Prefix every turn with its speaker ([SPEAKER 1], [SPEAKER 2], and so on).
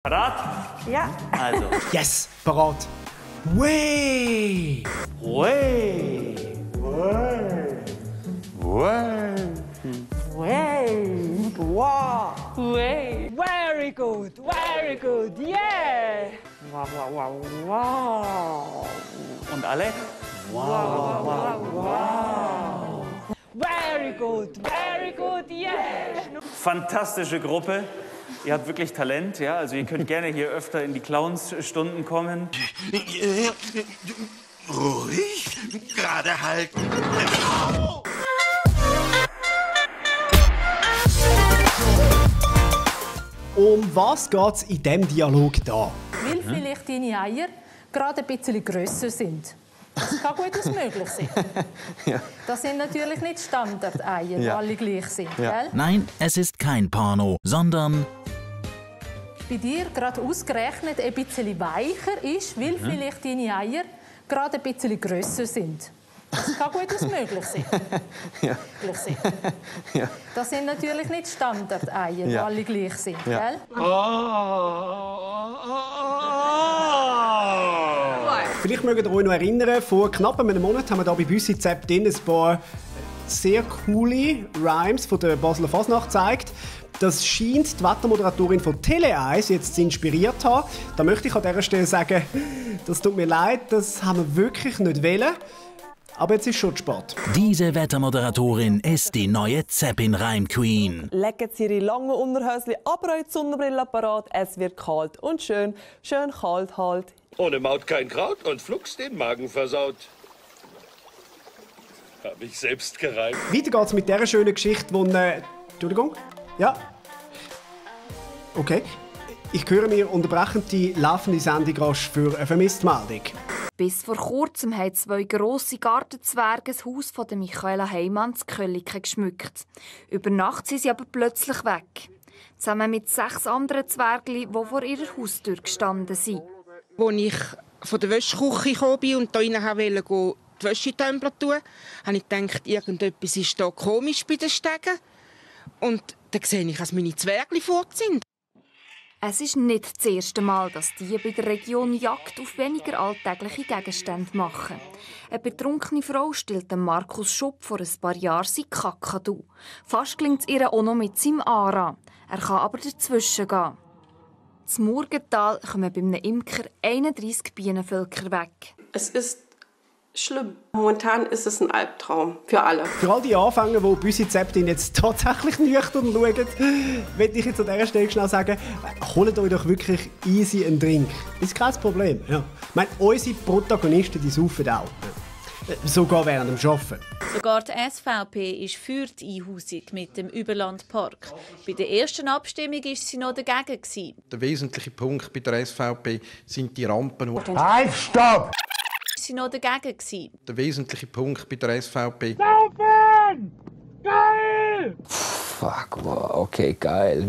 [SPEAKER 1] Parat?
[SPEAKER 2] Ja.
[SPEAKER 1] Also.
[SPEAKER 3] Yes, parat. Way!
[SPEAKER 1] Way!
[SPEAKER 2] Way. Wow.
[SPEAKER 4] Way. Very good, very good, yeah!
[SPEAKER 2] Wow, wow, wow, wow.
[SPEAKER 1] Und alle?
[SPEAKER 4] Very good, yeah!
[SPEAKER 1] Fantastische Gruppe. Ihr habt wirklich Talent, ja? Also ihr könnt gerne hier öfter in die Clownsstunden kommen.
[SPEAKER 5] Ruhig, gerade halten.
[SPEAKER 3] Um was geht es in diesem Dialog da?
[SPEAKER 6] Weil vielleicht deine Eier gerade ein bisschen grösser sind. Das kann gut möglich sein.
[SPEAKER 7] Ja.
[SPEAKER 6] Das sind natürlich nicht Standard-Eier, die alle gleich sind.
[SPEAKER 7] Ja.
[SPEAKER 6] Gell?
[SPEAKER 8] Nein, es ist kein Porno, sondern
[SPEAKER 6] Bei dir gerade ausgerechnet ein bisschen weicher ist, weil vielleicht deine Eier gerade ein bisschen grösser sind. Das kann gut möglich sein.
[SPEAKER 7] Ja. Ja.
[SPEAKER 6] Das sind natürlich nicht Standard-Eier, die
[SPEAKER 7] Ja.
[SPEAKER 6] alle gleich sind.
[SPEAKER 7] Ja.
[SPEAKER 6] Gell?
[SPEAKER 3] Vielleicht mögt ihr euch noch erinnern, vor knapp einem Monat haben wir hier bei Büssi Zepp ein paar sehr coole Rhymes von der Basler Fasnacht gezeigt. Das scheint die Wettermoderatorin von Tele1 jetzt zu inspiriert zu haben. Da möchte ich an dieser Stelle sagen, das tut mir leid, das haben wir wirklich nicht wollen. Aber jetzt ist schon spät.
[SPEAKER 8] diese Wettermoderatorin ist die neue Zeppin-Reim-Queen.
[SPEAKER 2] Legen Sie Ihre langen Unterhöschen, aber auch die Sonnenbrille parat. Es wird kalt und schön. Schön kalt halt.
[SPEAKER 5] Ohne Maut kein Kraut und flugs den Magen versaut. Hab ich selbst gereimt.
[SPEAKER 3] Weiter geht's mit dieser schönen Geschichte, wo... Entschuldigung? Ja? Okay. Ich höre mir unterbrechend die laufende Sendung rasch für eine Vermisstmeldung.
[SPEAKER 9] Bis vor kurzem haben zwei grosse Gartenzwerge das Haus von Michaela Heimann in Kölliken geschmückt. Über Nacht sind sie aber plötzlich weg. Zusammen mit 6 anderen Zwergli, die vor ihrer Haustür gestanden sind.
[SPEAKER 10] Als ich von der Wäschküche gekommen bin und hier rein wollte, die Wäschetemperatur, habe ich gedacht, irgendetwas ist hier komisch bei den Stegen. Und dann sehe ich, dass meine Zwergli fort sind.
[SPEAKER 9] Es ist nicht das erste Mal, dass die bei der Region Jagd auf weniger alltägliche Gegenstände machen. Eine betrunkene Frau stellt Markus Schupp vor ein paar Jahren sein Kakadu. Fast gelingt es ihr auch noch mit seinem Ara. Er kann aber dazwischen gehen. Zum Murgental kommen bei einem Imker 31 Bienenvölker weg.
[SPEAKER 11] Es ist schlimm. Momentan ist es ein Albtraum für alle.
[SPEAKER 3] Für all die Anfänger, die Büssi Zepp jetzt tatsächlich nüchtern schauen, will ich jetzt an dieser Stelle schnell sagen, holt euch doch wirklich easy einen Drink. Ist kein Problem. Ja. Ich meine, unsere Protagonisten, die saufen auch. Sogar während dem Arbeiten.
[SPEAKER 12] Sogar die SVP ist für die Einhausung mit dem Überlandpark. Bei der ersten Abstimmung war sie noch dagegen.
[SPEAKER 13] Der wesentliche Punkt bei der SVP sind die Rampen.
[SPEAKER 12] Halt, stopp! Sie noch dagegen.
[SPEAKER 13] Der wesentliche Punkt bei der SVP.
[SPEAKER 4] Saufen! Geil!
[SPEAKER 7] Fuck, wow, okay, geil.